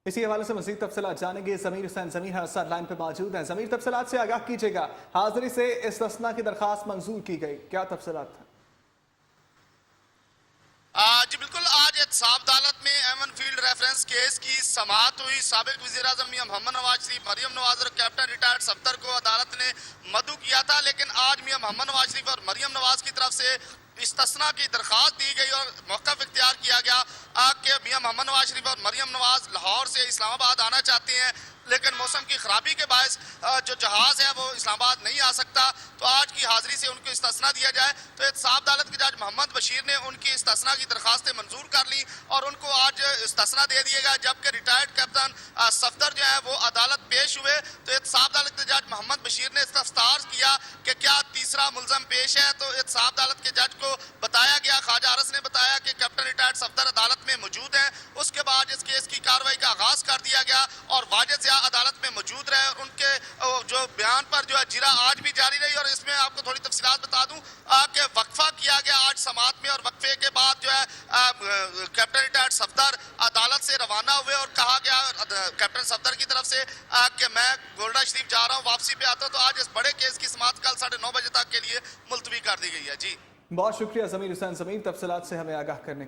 اسی حوالے سے مزید تفصیلات جانیں گے. ضمیر حسین ضمیر ہمارے لائن پہ موجود ہیں. ضمیر، تفصیلات سے آگاہ کیجیے گا. حاضری سے استثناء کی درخواست منظور کی گئی، کیا تفصیلات ہیں؟ جی بالکل، آج احتساب عدالت میں ایمن فیلڈ ریفرنس کیس کی سماعت ہوئی. سابق وزیر اعظم میاں محمد نواز شریف، مریم نواز اور کیپٹن ریٹائرڈ صفدر کو عدالت نے مدعو کیا تھا، لیکن آج میاں محمد نواز شریف اور مریم نواز کی طرف سے استثناء کی درخواست دی گئی اور موقف اختیار کیا گیا کہ میاں محمد نواز شریف اور مریم نواز لاہور سے اسلام آباد آنا چاہتے ہیں، لیکن موسم کی خرابی کے باعث جو جہاز ہے وہ اسلام آباد نہیں آ سکتا، تو آج کی حاضری سے ان کو استثناء دیا جائے. تو احتساب عدالت کے جج محمد بشیر نے ان کی استثناء کی درخواستیں منظور کر لی اور ان کو آج استثناء دے دیے گا، جبکہ ریٹائرڈ کیپٹن صفدر جو ہے وہ عدالت پیش ہوئے. تو احتساب عدالت کے جج محمد بشیر نے استفسار کیا کہ کیا تیسرا ملزم پیش ہے، تو احتساب عدالت کے جج کو بتایا گیا، خواجہ ارس نے بتایا کہ کیپٹن ریٹائرڈ صفدر عدالت میں موجود ہیں. اس کے بعد اس کیس کی کارروائی کا آغاز کر دیا گیا اور واجد ضیاء عدالت میں موجود رہے اور ان کے جو بیان پر جو ہے جرا آج بھی جاری رہی. اور اس میں آپ کو تھوڑی تفصیلات بتا دوں کہ وقفہ کیا گیا آج سماعت میں، اور وقفے کے بعد جو ہے کیپٹن ریٹائرڈ صفدر عدالت سے روانہ ہوئے اور کہا گیا کیپٹن صفدر کی طرف سے کہ میں گولڈا شریف جا رہا ہوں، واپسی پہ آتا ہوں. تو آج اس بڑے کیس کی سماعت کل 9:30 بجے تک کے لیے ملتوی کر دی گئی ہے. جی بہت شکریہ ضمیر حسین ضمیر، تفصیلات سے ہمیں آگاہ کرنے